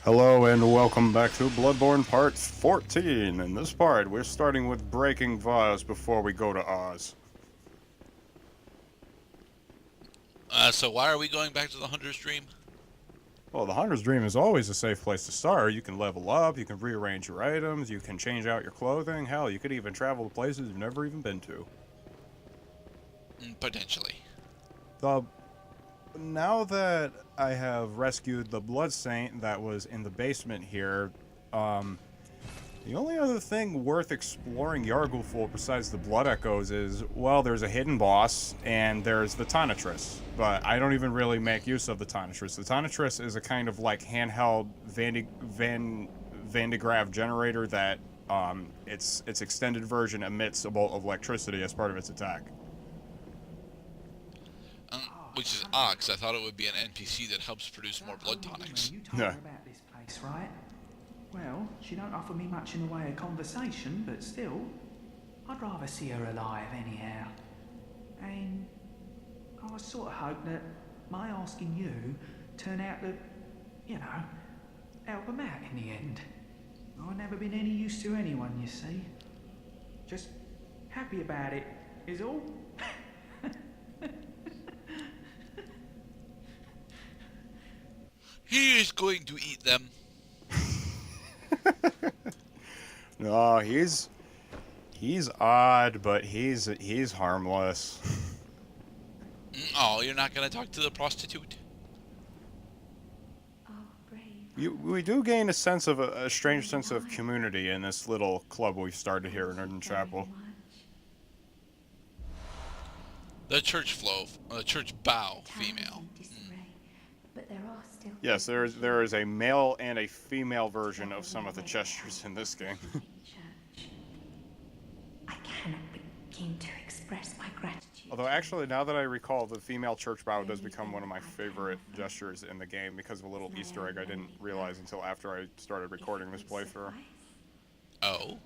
Hello and welcome back to Bloodborne Part 14. In this part, we're starting with breaking vials before we go to Oz. So why are we going back to the Hunter's Dream? Well, the Hunter's Dream is always a safe place to start. You can level up, you can rearrange your items, you can change out your clothing. Hell, you could even travel to places you've never even been to. Potentially. Now that I have rescued the Blood Saint that was in the basement here, the only other thing worth exploring Yargul for besides the Blood Echoes is, well, there's a hidden boss, and there's the Tonitrus. But I don't even really make use of the Tonitrus. The Tonitrus is a kind of like handheld Van de Graaff generator that its extended version emits a bolt of electricity as part of its attack. Which is odd, because I thought it would be an NPC that helps produce more blood tonics. You told her about this place, right? Well, she don't offer me much in the way of conversation, but still, I'd rather see her alive anyhow. And I sort of hope that my asking you turn out to, help them out in the end. I've never been any use to anyone, you see. Just happy about it, is all. He is going to eat them. No, he's odd, but he's harmless. Oh, you're not going to talk to the prostitute? We do gain a sense of a strange sense of community in this little club we've started here in Erdon Chapel. The church bow female. Yes, there is a male and a female version of some of the gestures in this game. I cannot begin to express my gratitude. Although actually, now that I recall, the female church bow does become one of my favorite gestures in the game because of a little Easter egg I didn't realize until after I started recording this playthrough. Oh.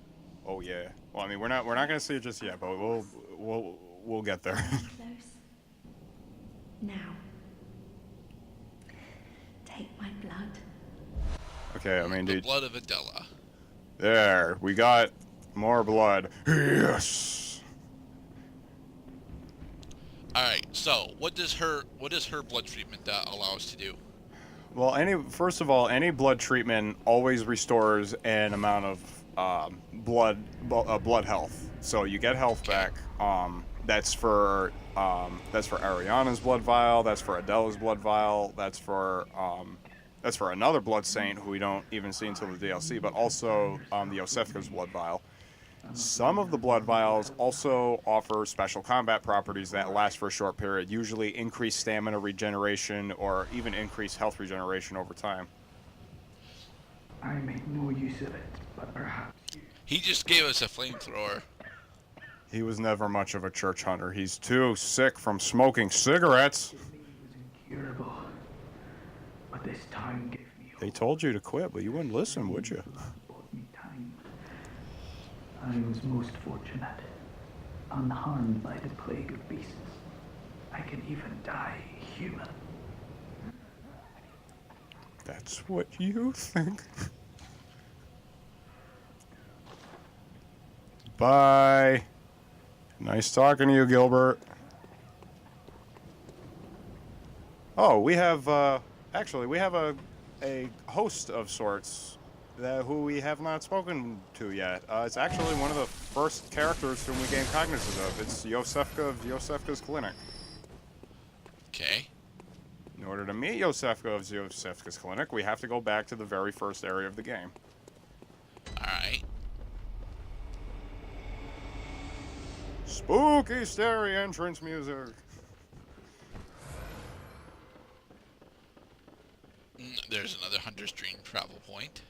Oh yeah. Well, I mean, we're not gonna see it just yet, but we'll get there. Close. Now, take my blood. Okay, I mean, The dude. blood of Adela. There, we got more blood. Yes. All right. So, what does her blood treatment allow us to do? Well, first of all, any blood treatment always restores an amount of blood health. So you get health back. That's for Ariana's blood vial. That's for Adela's blood vial. That's for another blood saint who we don't even see until the DLC. But also the Iosefka's blood vial. Some of the blood vials also offer special combat properties that last for a short period, usually increase stamina regeneration or even increase health regeneration over time. I make no use of it, but perhaps you... He just gave us a flamethrower. He was never much of a church hunter. He's too sick from smoking cigarettes. It was incurable, but this time gave me hope. They told you to quit, but you wouldn't listen, would you? Bought me time. I was most fortunate, unharmed by the plague of beasts. I can even die human. That's what you think. Bye. Nice talking to you, Gilbert. Oh, we have, actually, we have a host of sorts who we have not spoken to yet. It's actually one of the first characters whom we gain cognizance of. It's Iosefka of Iosefka's clinic. Okay. In order to meet Iosefka of Iosefka's clinic, we have to go back to the very first area of the game. All right. Spooky, scary entrance music. There's another Hunter's Dream travel point.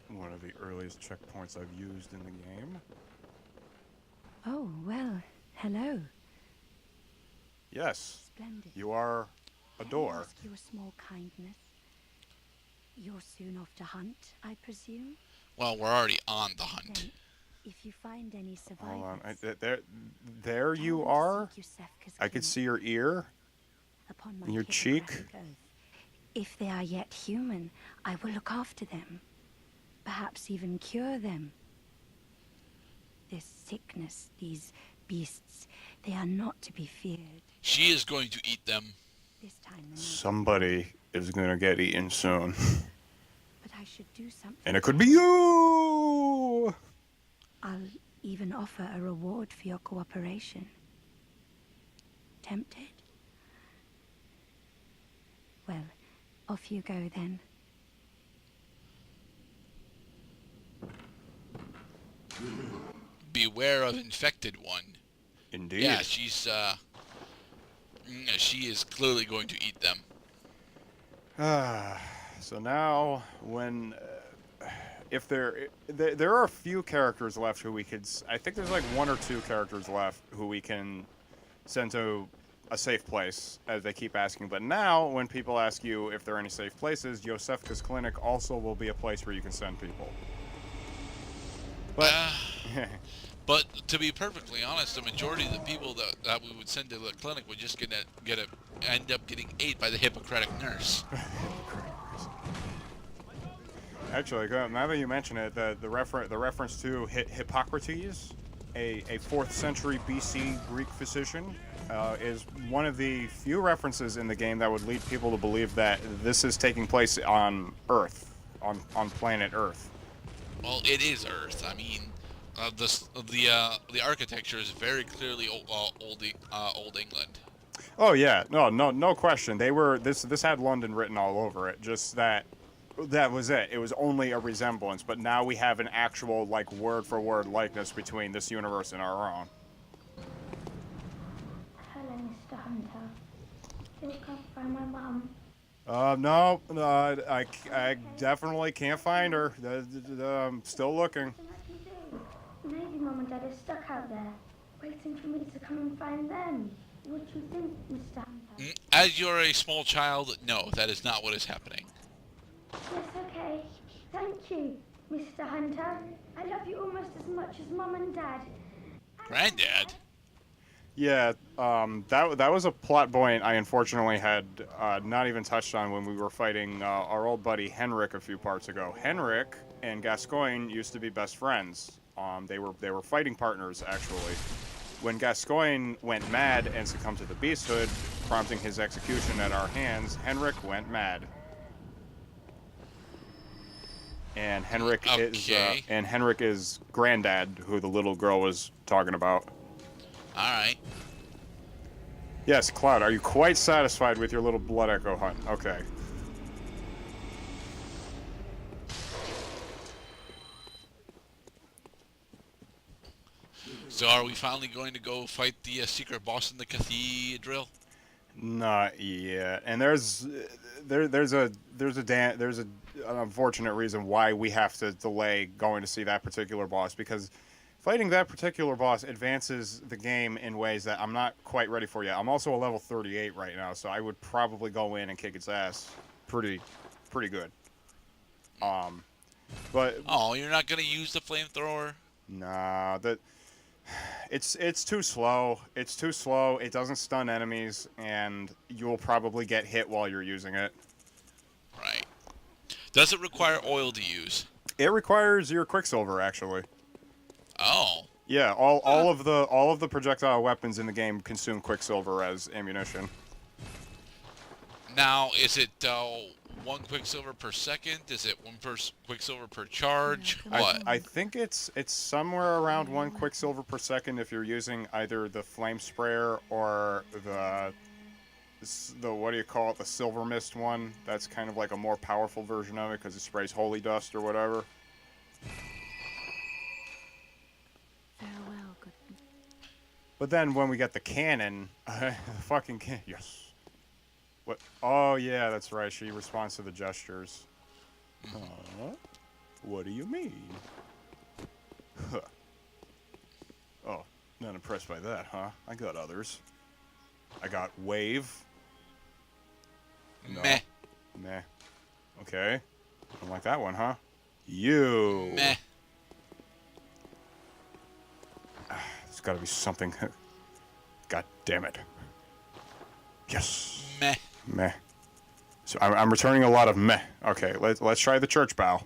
One of the earliest checkpoints I've used in the game. Oh, well, hello. Yes, Splendid. you are a May I door. ask you a small kindness? You're soon off to hunt, I presume? Well, we're already on the hunt. Then, if you find any survivors... Hold on, there you are. I could see your ear Upon my and your Hippocratic cheek. oath, If they are yet human, I will look after them. Perhaps even cure them. This sickness, these beasts, they are not to be feared. She is going to eat them. This time the Somebody is gonna get eaten soon. But I should do something. And it could be you! I'll even offer a reward for your cooperation. Tempted? Well, off you go then. Beware of infected one. Indeed. Yeah, she is clearly going to eat them. So now, when if there are a few characters left who we could, I think there's like 1 or 2 characters left who we can send to a safe place, as they keep asking. But now, when people ask you if there are any safe places, Iosefka's clinic also will be a place where you can send people. But But to be perfectly honest, the majority of the people that we would send to the clinic would just end up getting ate by the Hippocratic nurse. Actually, now that you mention it, the reference to Hippocrates, a 4th century BC Greek physician, is one of the few references in the game that would lead people to believe that this is taking place on Earth, on planet Earth. Well, it is Earth. I mean, the architecture is very clearly old England. Oh yeah, no question. This had London written all over it. Just that was it. It was only a resemblance, but now we have an actual like word for word likeness between this universe and our own. Hello, Mr. Hunter. Still can't find my mum. No, I definitely can't find her. I'm still looking. What can I do? Maybe Mum and Dad are stuck out there, waiting for me to come and find them. What do you think, Mr. Hunter? As you're a small child, no, that is not what is happening. Yes, okay. Thank you, Mr. Hunter. I love you almost as much as Mum and Dad. Granddad? Yeah, that was a plot point I unfortunately had not even touched on when we were fighting our old buddy Henrik a few parts ago. Henrik and Gascoigne used to be best friends. They were fighting partners actually. When Gascoigne went mad and succumbed to the beasthood, prompting his execution at our hands, Henrik went mad. And Henrik is Granddad, who the little girl was talking about. Alright. Yes, Cloud, are you quite satisfied with your little blood echo hunt? Okay. So are we finally going to go fight the secret boss in the cathedral? Not yet. And there's an unfortunate reason why we have to delay going to see that particular boss, because fighting that particular boss advances the game in ways that I'm not quite ready for yet. I'm also a level 38 right now, so I would probably go in and kick its ass pretty good. But Oh, you're not gonna use the flamethrower? nah, it's too slow. It's too slow. It doesn't stun enemies, and you'll probably get hit while you're using it. Right. Does it require oil to use? It requires your Quicksilver, actually. Oh. Yeah, all of the projectile weapons in the game consume Quicksilver as ammunition. Now, is it 1 Quicksilver per second? Is it 1 Quicksilver per charge? What? I think it's somewhere around 1 Quicksilver per second if you're using either the Flame Sprayer or the what do you call it, the Silver Mist one. That's kind of like a more powerful version of it because it sprays holy dust or whatever. Farewell, good. But then when we get the cannon, the fucking yes. What? Oh yeah, that's right. She responds to the gestures. What do you mean? Huh. Oh, not impressed by that, huh? I got others. I got wave. No. Meh. Meh. Okay. Don't like that one, huh? You. Meh. There's got to be something. God damn it. Yes. Meh. Meh. So I'm returning a lot of meh. Okay, let's try the church bow.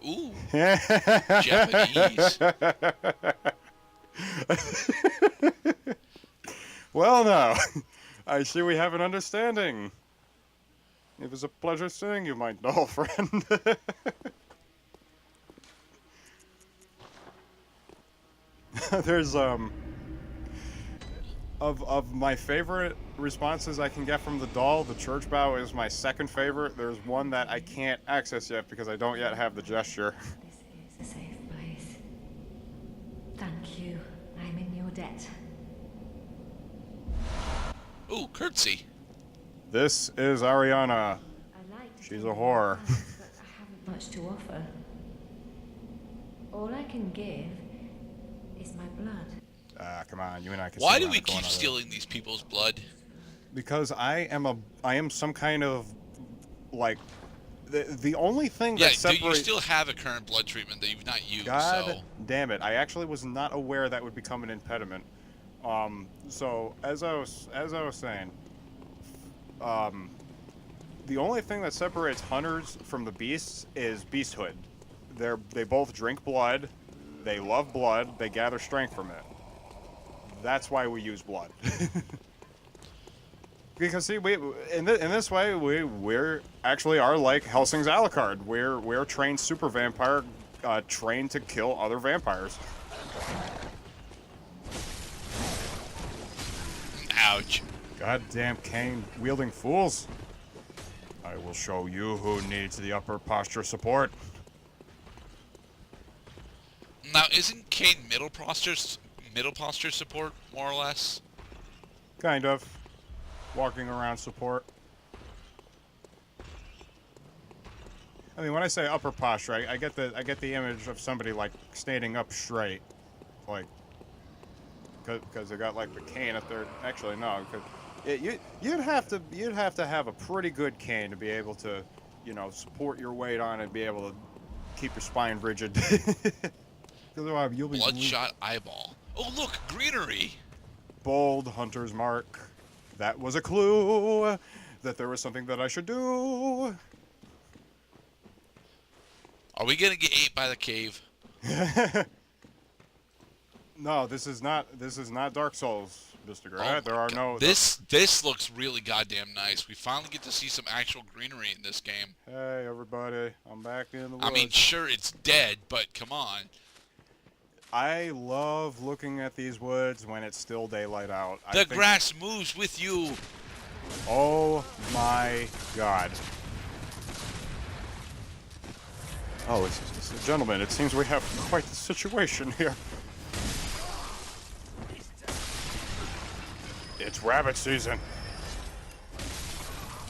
Ooh. Japanese. Well, now, I see we have an understanding. It was a pleasure seeing you, my doll friend. There's of my favorite responses I can get from the doll, the church bow is my second favorite. There's one that I can't access yet because I don't yet have the gesture. This is a safe place. Thank you. I'm in your debt. Ooh, curtsy. This is Ariana. I like to She's tell a you whore. thanks, but I haven't much to offer. All I can give is my blood. Ah, come on, you and I can. Why sit do around we the corner keep of it. stealing these people's blood? Because I am some kind of like the only thing Yeah, that separates. you still have a current blood treatment that you've not used. God So damn it! I actually was not aware that would become an impediment. So as I was saying, the only thing that separates hunters from the beasts is beasthood. They both drink blood, they love blood, they gather strength from it. That's why we use blood. Because see, in this way we're actually are like Helsing's Alucard. We're trained super vampire, trained to kill other vampires. ouch. Goddamn cane wielding fools! I will show you who needs the upper posture support. Now, isn't Kane middle posture support more or less? Kind of. Walking around support. I mean, when I say upper posture, I get the image of somebody like standing up straight, like, because they got like the cane up there. Actually, no, because you'd have to have a pretty good cane to be able to, you know, support your weight on it and be able to keep your spine rigid. Otherwise, you'll be Bloodshot eyeball. Oh, look, greenery. bold hunter's mark. That was a clue that there was something that I should do. Are we gonna get ate by the cave? No, this is not Dark Souls, Mr. Grant. There are no. This looks really goddamn nice. We finally get to see some actual greenery in this game. Hey, everybody! I'm back in the woods. I mean, sure, it's dead, but come on. I love looking at these woods when it's still daylight out. The grass moves with you. Oh my God! Oh, it's gentlemen. It seems we have quite the situation here. It's rabbit season.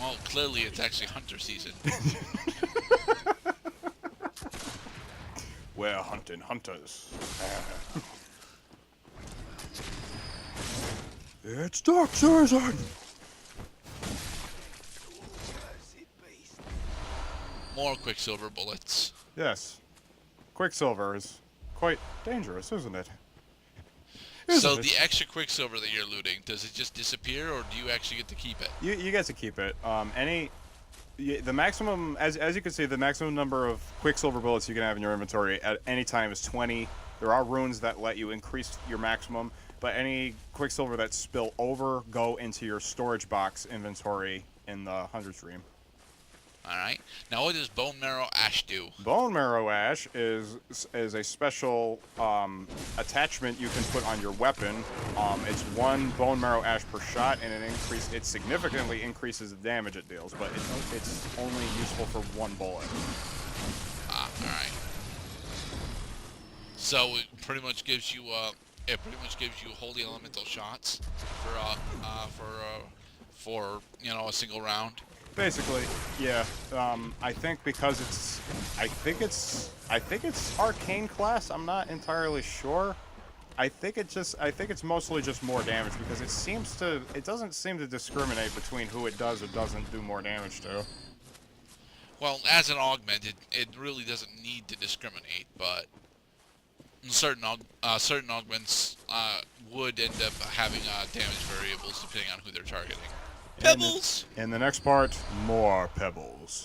Well, clearly it's actually hunter season. We're hunting hunters. It's dark season. More Quicksilver bullets. Yes, Quicksilver is quite dangerous, isn't it? So Isn't it? the extra Quicksilver that you're looting, does it just disappear, or do you actually get to keep it? You get to keep it. The maximum, as you can see, the maximum number of Quicksilver bullets you can have in your inventory at any time is 20. There are runes that let you increase your maximum, but any Quicksilver that spill over go into your storage box inventory in the Hunter's Dream. Alright. Now what does Bone Marrow Ash do? Bone Marrow Ash is a special attachment you can put on your weapon. It's 1 Bone Marrow Ash per shot, and it significantly increases the damage it deals, but it's only useful for 1 bullet. Ah, alright. So it pretty much gives you holy elemental shots for you know, a single round. Basically, yeah. I think because I think it's arcane class. I'm not entirely sure. I think it's mostly just more damage because it doesn't seem to discriminate between who it does or doesn't do more damage to. Well, as an augment, it really doesn't need to discriminate, but certain augments would end up having damage variables depending on who they're targeting. Pebbles! In the next part, more pebbles.